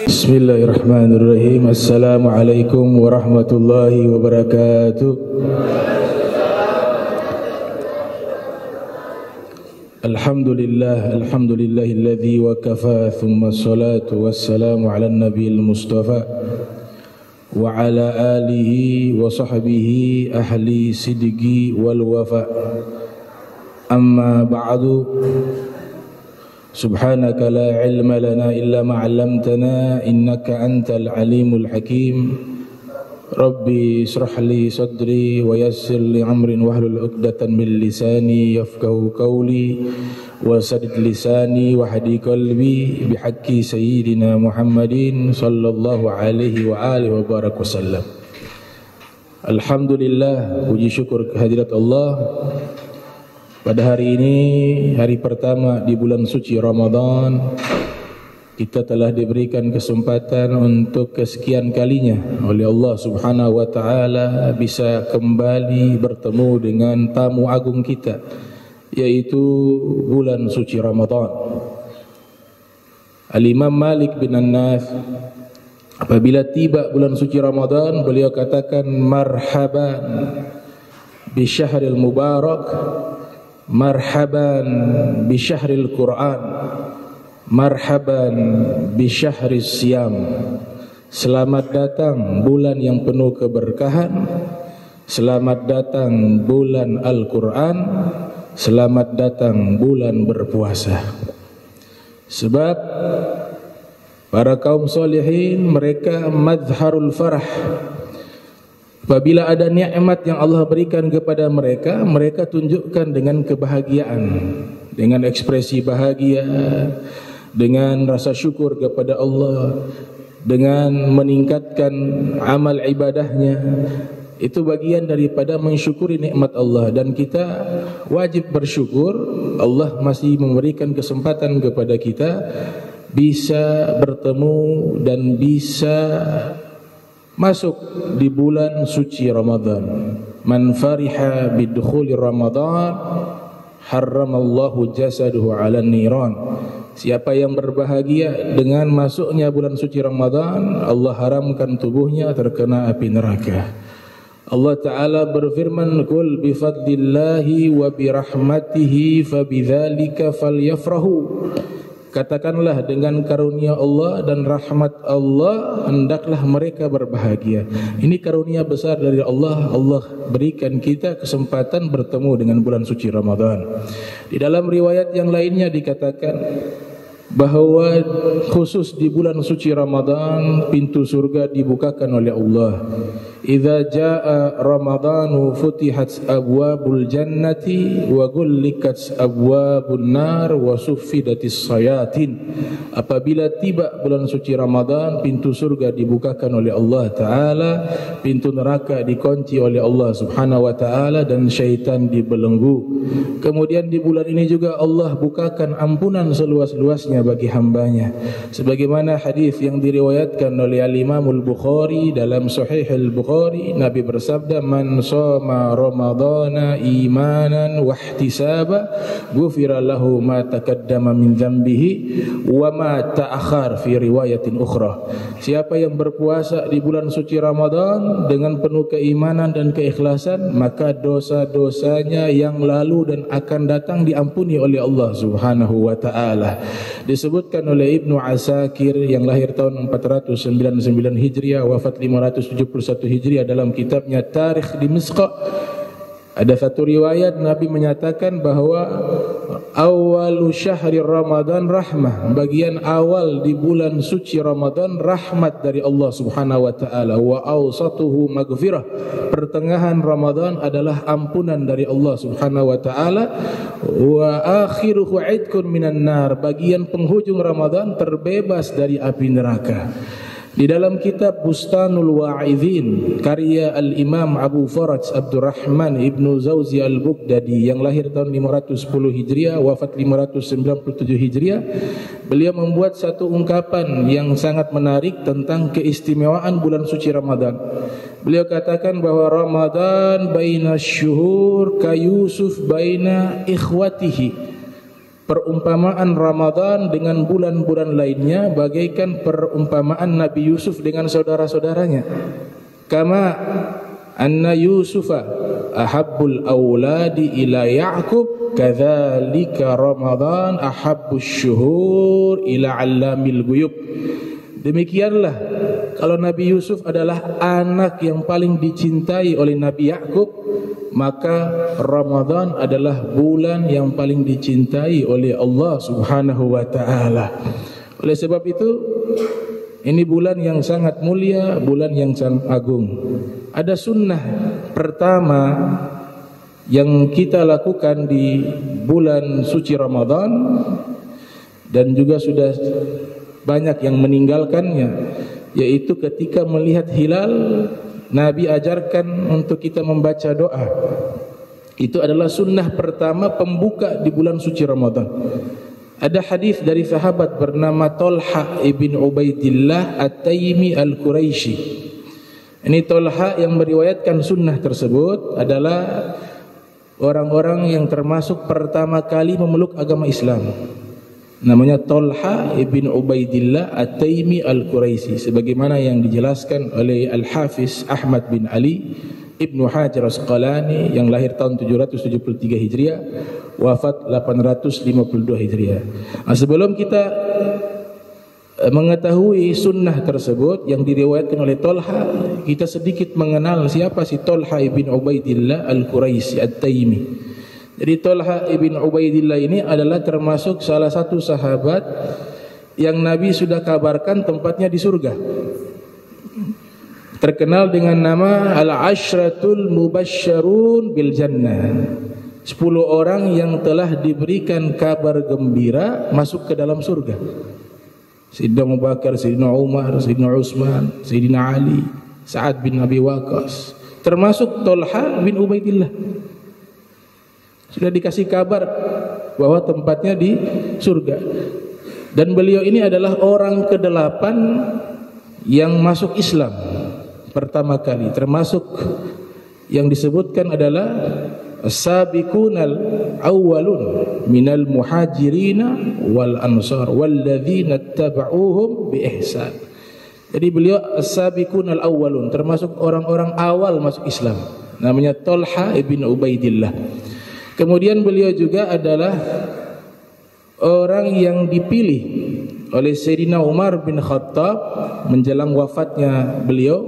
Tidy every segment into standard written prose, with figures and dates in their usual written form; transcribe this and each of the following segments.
Bismillahirrahmanirrahim. Assalamualaikum warahmatullahi wabarakatuh. Alhamdulillahilladzi wa kafa, thumma salatu wassalamu ala nabiyil mustafa wa ala alihi wa sahbihi ahli sidqi wal wafa. Amma ba'du. Subhanaka la ilma lana illa ma 'allamtana innaka antal alimul hakim. Rabbi israh li sadri wa yassir li amrin wahlul 'uqdatan min lisani yafqahu qawli wa saddid lisani wa hadi qalbi bihaqqi sayyidina Muhammadin sallallahu alaihi wa alihi wa barak wasallam. Alhamdulillah, puji syukur kehadirat Allah. Pada hari ini, hari pertama di bulan suci Ramadan, kita telah diberikan kesempatan untuk kesekian kalinya oleh Allah Subhanahu wa taala bisa kembali bertemu dengan tamu agung kita, yaitu bulan suci Ramadan. Al-Imam Malik bin An-Nath, apabila tiba bulan suci Ramadan, beliau katakan marhaban bi syahril mubarak, marhaban bi syahril Quran, marhaban bi syahris siyam. Selamat datang bulan yang penuh keberkahan, selamat datang bulan Al-Quran, selamat datang bulan berpuasa. Sebab para kaum solihin mereka madharul farah. Apabila ada nikmat yang Allah berikan kepada mereka, mereka tunjukkan dengan kebahagiaan, dengan ekspresi bahagia, dengan rasa syukur kepada Allah, dengan meningkatkan amal ibadahnya. Itu bagian daripada mensyukuri nikmat Allah, dan kita wajib bersyukur Allah masih memberikan kesempatan kepada kita bisa bertemu dan bisa masuk di bulan suci Ramadan. Man fariha bidukhuli Ramadan harramallahu jasaduhu 'alan niran. Siapa yang berbahagia dengan masuknya bulan suci Ramadan, Allah haramkan tubuhnya terkena api neraka. Allah Ta'ala berfirman, "Qul bi fadlillahi wa bi rahmatihi fabidzalika falyafrahu." Katakanlah, dengan karunia Allah dan rahmat Allah hendaklah mereka berbahagia. Ini karunia besar dari Allah. Allah berikan kita kesempatan bertemu dengan bulan suci Ramadan. Di dalam riwayat yang lainnya dikatakan bahwa khusus di bulan suci Ramadan pintu surga dibukakan oleh Allah. Idza jaa Ramadanu futihat abwabul jannati wa ghullikat abwabun nar wa suffidatis sayatin. Apabila tiba bulan suci Ramadan, pintu surga dibukakan oleh Allah Ta'ala, pintu neraka dikunci oleh Allah Subhanahu wa Ta'ala, dan syaitan dibelenggu. Kemudian di bulan ini juga Allah bukakan ampunan seluas-luasnya bagi hambanya, sebagaimana hadis yang diriwayatkan oleh Al-Imam Al-Bukhari dalam Sahih Al-Bukhari. Nabi bersabda, man shoma ramadhana imanan wa ihtisaba ghufira lahu ma taqaddama min dhanbihi wa ma ta'akhkhar fi riwayatin ukhra. Siapa yang berpuasa di bulan suci Ramadan dengan penuh keimanan dan keikhlasan, maka dosa-dosanya yang lalu dan akan datang diampuni oleh Allah Subhanahu wa taala. Disebutkan oleh Ibnu Asakir yang lahir tahun 499 Hijriah, wafat 571 Hijriah, dalam kitabnya Tarikh Dimashq, ada satu riwayat Nabi menyatakan bahwa awalu syahri Ramadan rahmah, bagian awal di bulan suci Ramadan rahmat dari Allah Subhanahu wa taala, wa awsatuhu maghfirah, pertengahan Ramadan adalah ampunan dari Allah Subhanahu wa taala, wa akhiruhu idkun minan nar, bagian penghujung Ramadan terbebas dari api neraka. Di dalam kitab Bustanul Wa'idhin karya Al-Imam Abu Faraj Abdurrahman Ibnu Zawzi Al-Bughdadi yang lahir tahun 510 Hijriah, wafat 597 Hijriah, beliau membuat satu ungkapan yang sangat menarik tentang keistimewaan bulan suci Ramadan. Beliau katakan bahwa Ramadan baina syuhur ka Yusuf baina ikhwatihi. perumpamaan Ramadan dengan bulan-bulan lainnya bagaikan perumpamaan Nabi Yusuf dengan saudara-saudaranya. Kama anna Yusufa ahabbul awladi ila Ya'qub kadzalika Ramadan ahabbus syuhur ila 'allamil ghuyub. Demikianlah kalau Nabi Yusuf adalah anak yang paling dicintai oleh Nabi Ya'qub, maka Ramadan adalah bulan yang paling dicintai oleh Allah Subhanahu wa taala. Oleh sebab itu, ini bulan yang sangat mulia, bulan yang sangat agung. Ada sunnah pertama yang kita lakukan di bulan suci Ramadan dan juga sudah banyak yang meninggalkannya, yaitu ketika melihat hilal Nabi ajarkan untuk kita membaca doa. Itu adalah sunnah pertama pembuka di bulan suci Ramadan. Ada hadis dari sahabat bernama Talha ibn Ubaidillah At-Taimi Al-Quraisy. Ini Talha yang meriwayatkan sunnah tersebut adalah orang-orang yang termasuk pertama kali memeluk agama Islam. Namanya Talha ibn Ubaidillah At-Taimi Al-Quraisy, sebagaimana yang dijelaskan oleh Al-Hafiz Ahmad bin Ali Ibnu Hajar Asqalani yang lahir tahun 773 Hijriah, wafat 852 Hijriah. Nah, sebelum kita mengetahui sunnah tersebut yang diriwayatkan oleh Talha, kita sedikit mengenal siapa si Talha ibn Ubaidillah Al-Quraisy At-Taimi. Jadi Talha ibn Ubaidillah ini adalah termasuk salah satu sahabat yang Nabi sudah kabarkan tempatnya di surga. Terkenal dengan nama Al-Ashratul Mubasysyarun bil Jannah. 10 orang yang telah diberikan kabar gembira masuk ke dalam surga. Sayyidina Abu Bakar, Sayyidina Umar, Sayyidina Utsman, Sayyidina Ali, Sa'ad bin Abi Waqqas, termasuk Talha bin Ubaidillah. Sudah dikasih kabar bahwa tempatnya di surga. Dan beliau ini adalah orang ke-8 yang masuk Islam pertama kali. Termasuk yang disebutkan adalah as-sabiqunal awwalun minal muhajirina wal ansar walladzina tabauhum bi ihsan. Jadi beliau as-sabiqunal awwalun, termasuk orang-orang awal masuk Islam. Namanya Talha ibn Ubaidillah. Kemudian beliau juga adalah orang yang dipilih oleh Sayyidina Umar bin Khattab menjelang wafatnya beliau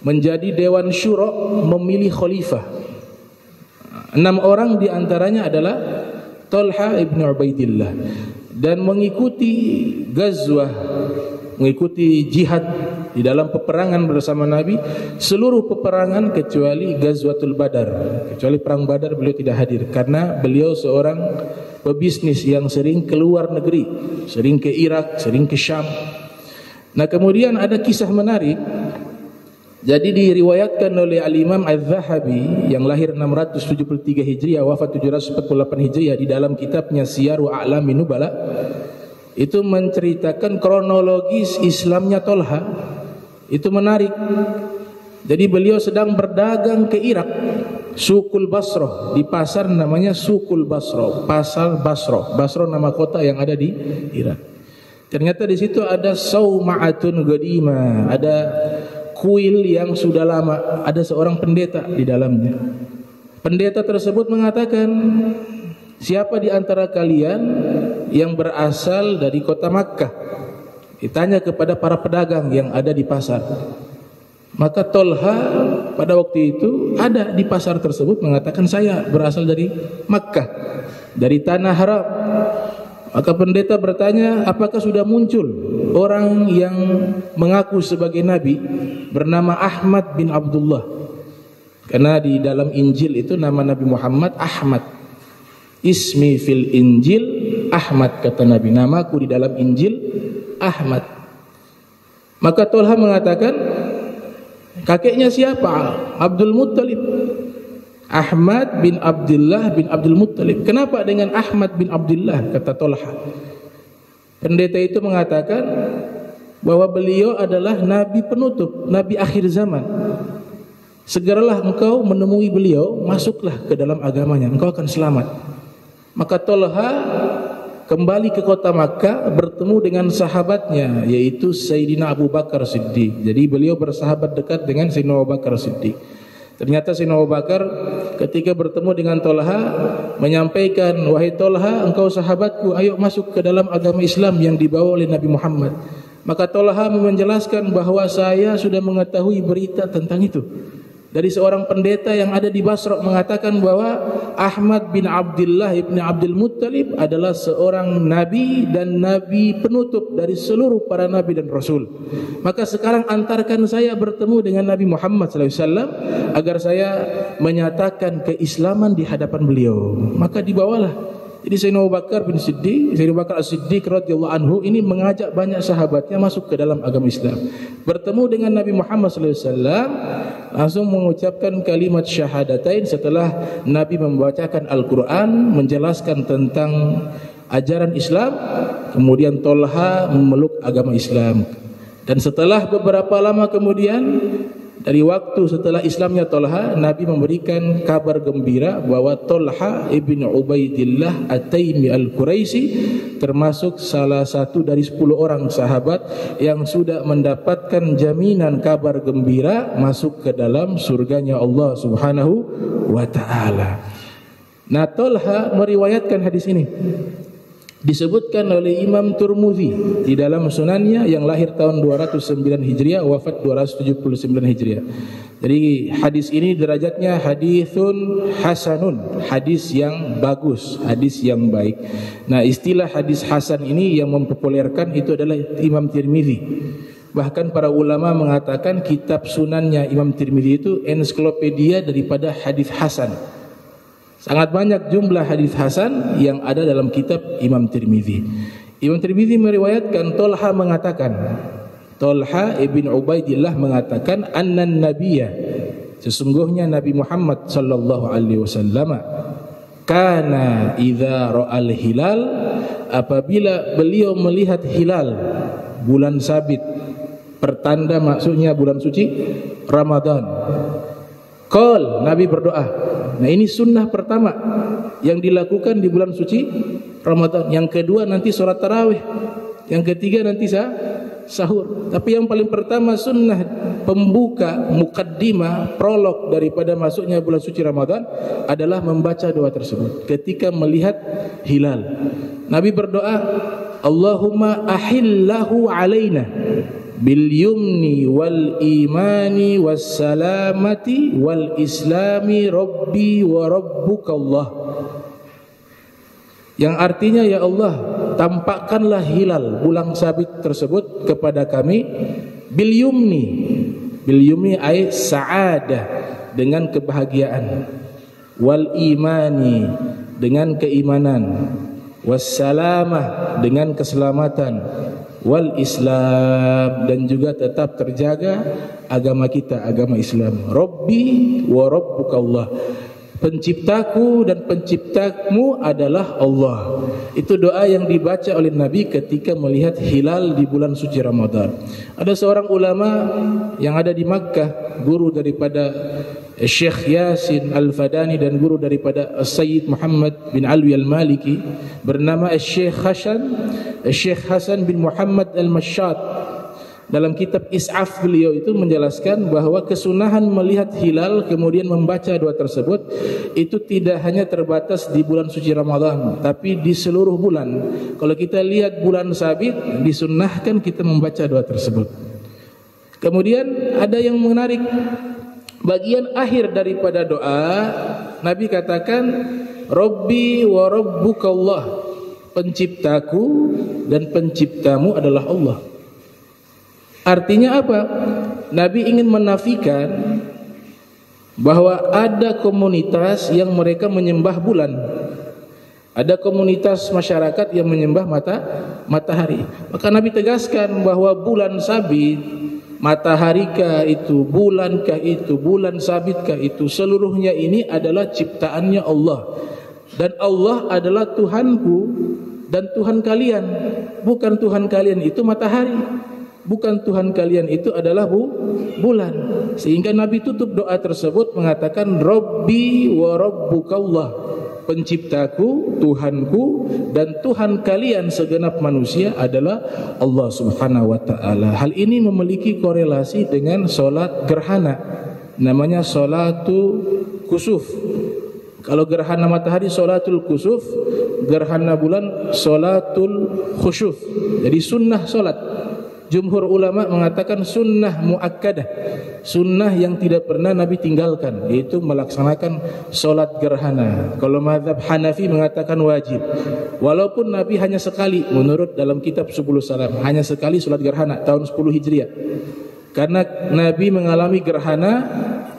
menjadi Dewan Syuro memilih khalifah. 6 orang diantaranya adalah Talha ibn Ubaidillah dan mengikuti gazwah, mengikuti jihad di dalam peperangan bersama Nabi, seluruh peperangan kecuali Ghazwatul Badar. Kecuali perang Badar beliau tidak hadir karena beliau seorang pebisnis yang sering keluar negeri, sering ke Irak, sering ke Syam. Nah, kemudian ada kisah menarik. Jadi diriwayatkan oleh Al-Imam Az-Zahabi yang lahir 673 Hijriah, wafat 748 Hijriah, di dalam kitabnya Siyaru A'lamin Nubala, itu menceritakan kronologis Islamnya Talha. Itu menarik. Jadi beliau sedang berdagang ke Irak, Sukul Basroh, di pasar namanya Sukul Basroh, pasar Basroh. Basroh nama kota yang ada di Irak. Ternyata di situ ada Sauma'atun Qadima, ada kuil yang sudah lama, ada seorang pendeta di dalamnya. Pendeta tersebut mengatakan, siapa di antara kalian yang berasal dari kota Makkah? Ditanya kepada para pedagang yang ada di pasar. Maka Talha pada waktu itu ada di pasar tersebut mengatakan, saya berasal dari Makkah, dari tanah haram. Maka pendeta bertanya, apakah sudah muncul orang yang mengaku sebagai nabi bernama Ahmad bin Abdullah? Karena di dalam Injil itu nama Nabi Muhammad Ahmad. Ismi fil Injil Ahmad, kata Nabi, namaku di dalam Injil Ahmad. Maka Talha mengatakan, kakeknya siapa? Abdul Muttalib. Ahmad bin Abdullah bin Abdul Muttalib. Kenapa dengan Ahmad bin Abdullah, kata Talha? Pendeta itu mengatakan bahwa beliau adalah nabi penutup, nabi akhir zaman. Segeralah engkau menemui beliau, masuklah ke dalam agamanya, engkau akan selamat. Maka Tolha kembali ke kota Makkah bertemu dengan sahabatnya, yaitu Sayyidina Abu Bakar Siddiq. Jadi beliau bersahabat dekat dengan Sayyidina Abu Bakar Siddiq. Ternyata Sayyidina Abu Bakar ketika bertemu dengan Tolha menyampaikan, wahai Tolha, engkau sahabatku, ayo masuk ke dalam agama Islam yang dibawa oleh Nabi Muhammad. Maka Tolha menjelaskan bahwa saya sudah mengetahui berita tentang itu dari seorang pendeta yang ada di Basra, mengatakan bahwa Ahmad bin Abdullah ibn Abdul Muttalib adalah seorang nabi dan nabi penutup dari seluruh para nabi dan rasul. Maka sekarang antarkan saya bertemu dengan Nabi Muhammad SAW agar saya menyatakan keislaman di hadapan beliau. Maka dibawalah. Jadi Sayyidina Abu Bakar bin Siddiq, Sayyidina Abu Bakar As-Siddiq radhiyallahu anhu ini mengajak banyak sahabatnya masuk ke dalam agama Islam. Bertemu dengan Nabi Muhammad SAW, langsung mengucapkan kalimat syahadatain setelah Nabi membacakan Al-Quran, menjelaskan tentang ajaran Islam. Kemudian Tolha memeluk agama Islam. Dan setelah beberapa lama kemudian, dari waktu setelah Islamnya Tolha, Nabi memberikan kabar gembira bahwa Tolha ibn Ubaidillah At-Taimi Al-Quraisy termasuk salah satu dari 10 orang sahabat yang sudah mendapatkan jaminan kabar gembira masuk ke dalam surganya Allah Subhanahu wa ta'ala. Nah, Tolha meriwayatkan hadis ini, disebutkan oleh Imam Tirmidzi di dalam sunannya, yang lahir tahun 209 Hijriah, wafat 279 Hijriah. Jadi hadis ini derajatnya hadisun hasanun, hadis yang bagus, hadis yang baik. Nah, istilah hadis hasan ini yang mempopulerkan itu adalah Imam Tirmidzi. Bahkan para ulama mengatakan kitab sunannya Imam Tirmidzi itu ensiklopedia daripada hadis hasan. Sangat banyak jumlah hadis hasan yang ada dalam kitab Imam Tirmidzi. Imam Tirmidzi meriwayatkan Tolha mengatakan, Tolha ibn Ubaidillah mengatakan, annan nabiyya, sesungguhnya Nabi Muhammad sallallahu alaihi wasallam, kana idza ra'al hilal, apabila beliau melihat hilal, bulan sabit, pertanda maksudnya bulan suci Ramadan. Qal, Nabi berdoa. Nah, ini sunnah pertama yang dilakukan di bulan suci Ramadan. Yang kedua nanti sholat tarawih. Yang ketiga nanti sahur. Tapi yang paling pertama sunnah pembuka, mukaddimah, prolog daripada masuknya bulan suci Ramadan adalah membaca doa tersebut ketika melihat hilal. Nabi berdoa, Allahumma ahillahu alaina bil yumni wal imani was salamati wal islami rabbi wa rabbukallah. Yang artinya, ya Allah, tampakkanlah hilal bulan sabit tersebut kepada kami bil yumni ay sa'adah, dengan kebahagiaan, wal imani, dengan keimanan, was salamah, dengan keselamatan, wal Islam, dan juga tetap terjaga agama kita, agama Islam. Rabbi wa rabbukallah, penciptaku dan penciptamu adalah Allah. Itu doa yang dibaca oleh Nabi ketika melihat hilal di bulan suci Ramadan. Ada seorang ulama yang ada di Makkah, guru daripada Syekh Yasin Al-Fadani dan guru daripada Sayyid Muhammad bin Alwi Al-Maliki, bernama Syekh Hasan bin Muhammad Al-Mashad. Dalam kitab Is'af beliau itu menjelaskan bahwa kesunahan melihat hilal kemudian membaca doa tersebut itu tidak hanya terbatas di bulan suci Ramadan, tapi di seluruh bulan. Kalau kita lihat bulan sabit, disunnahkan kita membaca doa tersebut. Kemudian ada yang menarik, bagian akhir daripada doa Nabi katakan, Rabbi wa rabbukallah, penciptaku dan penciptamu adalah Allah. Artinya apa? Nabi ingin menafikan bahwa ada komunitas yang mereka menyembah bulan. Ada komunitas masyarakat yang menyembah matahari. Maka Nabi tegaskan bahwa bulan sabit, mataharikah itu, bulankah itu, bulan sabitkah itu, seluruhnya ini adalah ciptaannya Allah. Dan Allah adalah Tuhanku dan Tuhan kalian. Bukan Tuhan kalian itu matahari, bukan Tuhan kalian itu adalah bulan. Sehingga Nabi tutup doa tersebut mengatakan Rabbi wa rabbukallah, penciptaku, Tuhanku dan Tuhan kalian segenap manusia adalah Allah Subhanahu wa taala. Hal ini memiliki korelasi dengan solat gerhana, namanya solatu kusuf. Kalau gerhana matahari solatul kusuf, gerhana bulan solatul khusyuf. Jadi sunnah solat. Jumhur ulama mengatakan sunnah muakkadah, sunnah yang tidak pernah Nabi tinggalkan, yaitu melaksanakan solat gerhana. Kalau mazhab Hanafi mengatakan wajib, walaupun Nabi hanya sekali, menurut dalam kitab Subulus Salam, hanya sekali solat gerhana tahun 10 Hijriah. Karena Nabi mengalami gerhana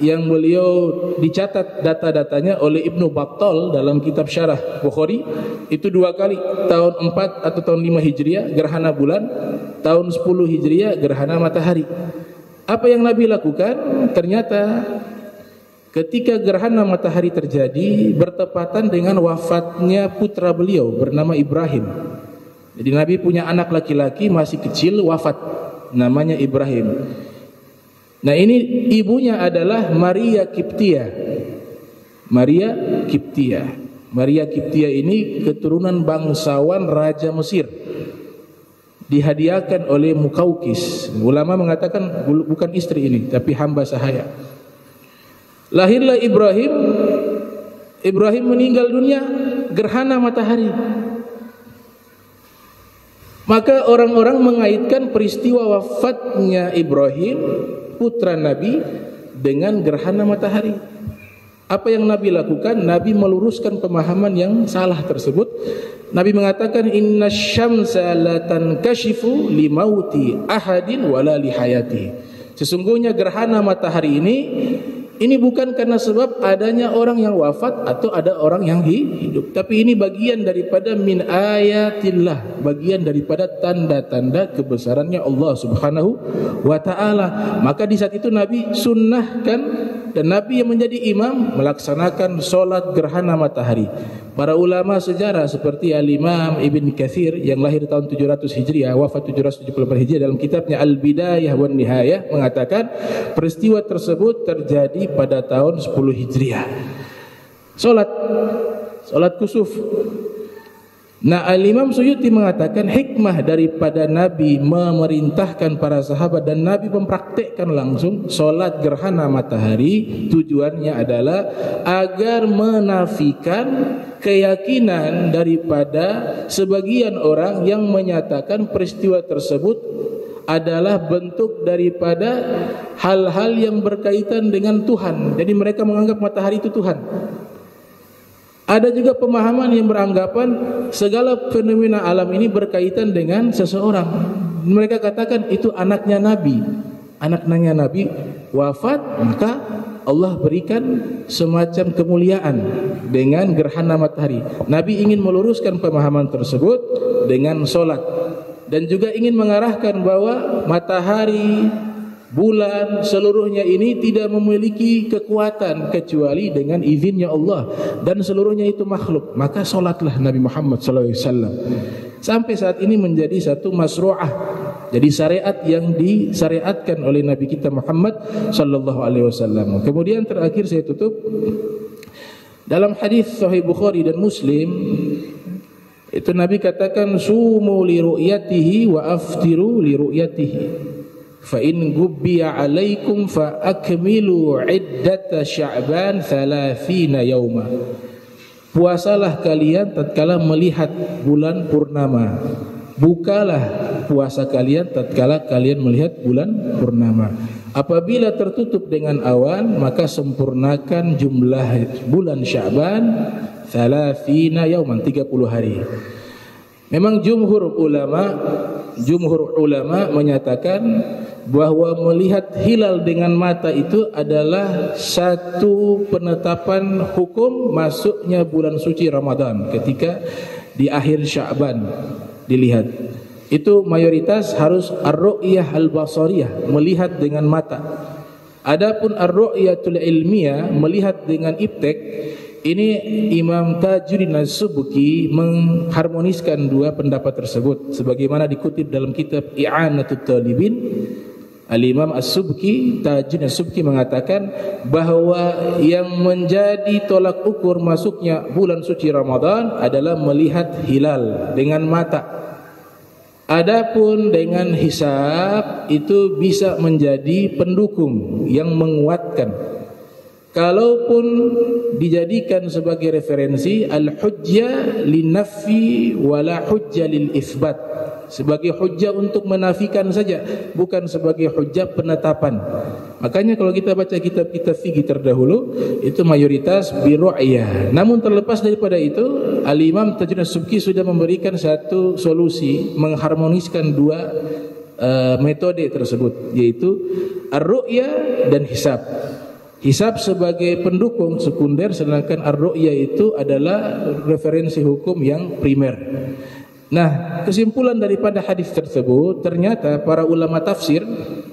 yang beliau dicatat data-datanya oleh Ibnu Battal dalam kitab Syarah Bukhari, itu 2 kali, tahun 4 atau tahun 5 Hijriah gerhana bulan, tahun 10 Hijriah gerhana matahari. Apa yang Nabi lakukan? Ternyata ketika gerhana matahari terjadi bertepatan dengan wafatnya putra beliau bernama Ibrahim. Jadi Nabi punya anak laki-laki masih kecil wafat, namanya Ibrahim. Nah, ini ibunya adalah Maria Kiptia. Maria Kiptia. Maria Kiptia ini keturunan bangsawan Raja Mesir. Dihadiahkan oleh Mukaukis. Ulama mengatakan bukan istri ini, tapi hamba sahaya. Lahirlah Ibrahim. Ibrahim meninggal dunia gerhana matahari. Maka orang-orang mengaitkan peristiwa wafatnya Ibrahim, putra Nabi, dengan gerhana matahari. Apa yang Nabi lakukan? Nabi meluruskan pemahaman yang salah tersebut. Nabi mengatakan inna syamsa la tankashifu li mauti ahadin wala li hayati. Sesungguhnya gerhana matahari ini bukan karena sebab adanya orang yang wafat atau ada orang yang hidup, tapi ini bagian daripada min ayatillah, bagian daripada tanda-tanda kebesarannya Allah Subhanahu wa taala. Maka di saat itu Nabi sunnahkan, dan Nabi yang menjadi imam melaksanakan solat gerhana matahari. Para ulama sejarah seperti Al-Imam Ibn Katsir yang lahir tahun 700 Hijriah, wafat 774 Hijriah, dalam kitabnya Al-Bidayah wan Nihayah mengatakan peristiwa tersebut terjadi pada tahun 10 Hijriah. Solat kusuf. Nah, Al-Imam Suyuti mengatakan hikmah daripada Nabi memerintahkan para sahabat dan Nabi mempraktekkan langsung solat gerhana matahari, tujuannya adalah agar menafikan keyakinan daripada sebagian orang yang menyatakan peristiwa tersebut adalah bentuk daripada hal-hal yang berkaitan dengan Tuhan. Jadi mereka menganggap matahari itu Tuhan. Ada juga pemahaman yang beranggapan segala fenomena alam ini berkaitan dengan seseorang. Mereka katakan itu anaknya Nabi. Anaknya Nabi wafat, maka Allah berikan semacam kemuliaan dengan gerhana matahari. Nabi ingin meluruskan pemahaman tersebut dengan solat, dan juga ingin mengarahkan bahwa matahari, bulan, seluruhnya ini tidak memiliki kekuatan kecuali dengan izinnya Allah, dan seluruhnya itu makhluk. Maka solatlah Nabi Muhammad SAW. Sampai saat ini menjadi satu masru'ah, jadi syariat yang disyariatkan oleh Nabi kita Muhammad SAW. Kemudian terakhir saya tutup, dalam hadis Sahih Bukhari dan Muslim itu Nabi katakan sumu li ru'yatihi wa aftiru li ru'yatihi. Fa in gubbiya alaikum fa akmilu iddata Sya'ban 30 yauma. Puasalah kalian tatkala melihat bulan purnama. Bukalah puasa kalian tatkala kalian melihat bulan purnama. Apabila tertutup dengan awan, maka sempurnakan jumlah bulan Sya'ban 30 yauman, 30 hari. Memang jumhur ulama menyatakan bahwa melihat hilal dengan mata itu adalah satu penetapan hukum masuknya bulan suci Ramadan ketika di akhir Sya'ban dilihat. Itu mayoritas harus ar-ru'yah al-basariyah, melihat dengan mata. Adapun ar-ru'yatul ilmiyah, melihat dengan iptek, ini Imam Tajuddin As-Subki mengharmoniskan dua pendapat tersebut sebagaimana dikutip dalam kitab I'anatul Talibin. Al-Imam As-Subki, Tajuddin As-Subki mengatakan bahawa yang menjadi tolak ukur masuknya bulan suci Ramadan adalah melihat hilal dengan mata. Adapun dengan hisab itu bisa menjadi pendukung yang menguatkan. Kalaupun dijadikan sebagai referensi, al-hujjah lin-nafyi wala hujjah lil-itsbat, sebagai hujjah untuk menafikan saja, bukan sebagai hujjah penetapan. Makanya kalau kita baca kitab-kitab fikih terdahulu, itu mayoritas biru'yah. Namun terlepas daripada itu, Al-Imam Tajuddin As-Subki sudah memberikan satu solusi mengharmoniskan dua metode tersebut, yaitu ar-ru'yah dan hisab. Hisab sebagai pendukung sekunder, sedangkan ar-ru'yah itu adalah referensi hukum yang primer. Nah, kesimpulan daripada hadis tersebut, ternyata para ulama tafsir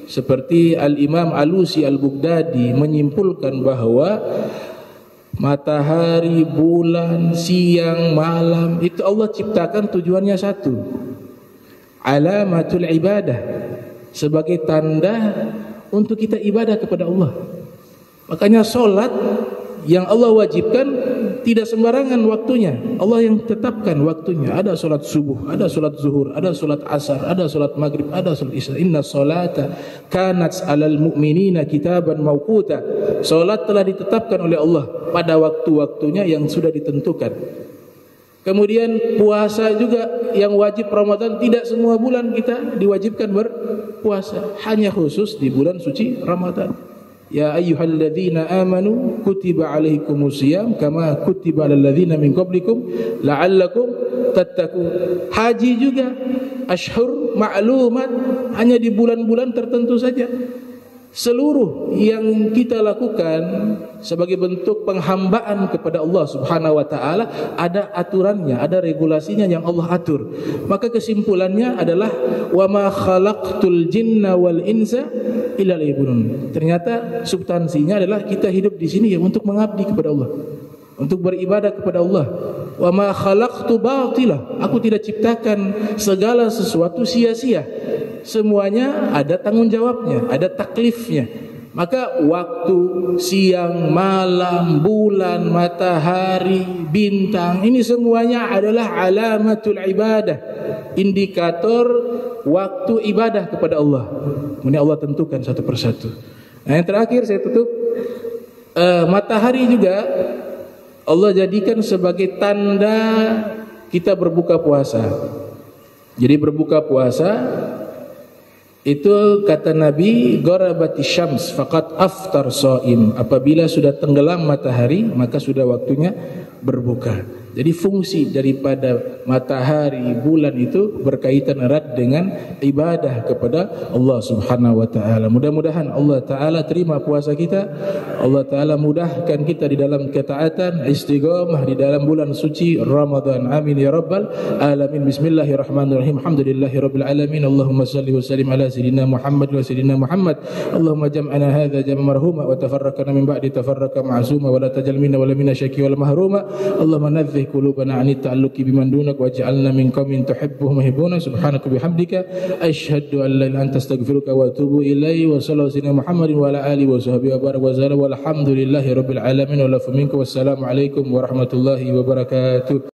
seperti Al-Imam Alusi Al-Baghdadi menyimpulkan bahawa matahari, bulan, siang, malam itu Allah ciptakan tujuannya satu, alamatul ibadah, sebagai tanda untuk kita ibadah kepada Allah. Makanya solat yang Allah wajibkan tidak sembarangan waktunya. Allah yang tetapkan waktunya. Ada solat subuh, ada solat zuhur, ada solat asar, ada solat maghrib, ada solat isya. Inna salata kanat alal mu'minina kitaban mawquta. Solat telah ditetapkan oleh Allah pada waktu-waktunya yang sudah ditentukan. Kemudian puasa juga yang wajib Ramadan, tidak semua bulan kita diwajibkan berpuasa, hanya khusus di bulan suci Ramadan. Ya ayyuhalladzina amanu kutiba alaikumusiyam kama kutiba alal ladzina min qablikum la'allakum tattaqun. Haji juga ashhur ma'lumat, hanya di bulan-bulan tertentu saja. Seluruh yang kita lakukan sebagai bentuk penghambaan kepada Allah Subhanahu wa taala ada aturannya, ada regulasinya yang Allah atur. Maka kesimpulannya adalah wa ma khalaqtul jinna wal insa illa liya'budun. Ternyata substansinya adalah kita hidup di sini ya untuk mengabdi kepada Allah, untuk beribadah kepada Allah. Wa ma khalaqtu batila, aku tidak ciptakan segala sesuatu sia-sia. Semuanya ada tanggung jawabnya, ada taklifnya. Maka waktu, siang, malam, bulan, matahari, bintang, ini semuanya adalah alamatul ibadah, indikator waktu ibadah kepada Allah. Kemudian Allah tentukan satu persatu. Nah, yang terakhir saya tutup, matahari juga Allah jadikan sebagai tanda kita berbuka puasa. Jadi berbuka puasa itu kata Nabi, gharabati syams faqad aftar shaim. Apabila sudah tenggelam matahari, maka sudah waktunya berbuka. Jadi fungsi daripada matahari, bulan itu berkaitan erat dengan ibadah kepada Allah Subhanahu wa taala. Mudah-mudahan Allah taala terima puasa kita. Allah taala mudahkan kita di dalam ketaatan, istiqamah di dalam bulan suci Ramadan. Amin ya rabbal alamin. Bismillahirrahmanirrahim. Alhamdulillahirabbil alamin. Allahumma shalli wa sallim ala sayyidina Muhammad wa sayyidina Muhammad. Allahumma jam'ana hadza jam'an marhuma wa tafarraqna min ba'di tafarraqa ma'suma wa la tajal minna wa la minna syaqi wal mahruma. Allahumma nadhih qulubana 'ani ta'alluqi biman dunak waj'alna min qaumin tuhibbuhum yuhibbuna. Subhanaka bihamdika asyhadu an la ilaha illa anta astaghfiruka wa atubu ilaihi. Wa sallallahu alaihi Muhammadin wa ala alihi wa sahbihi wa baraka wa zala walhamdulillahi rabbil alamin wa lafu minkum. Wassalamu alaikum warahmatullahi wabarakatuh.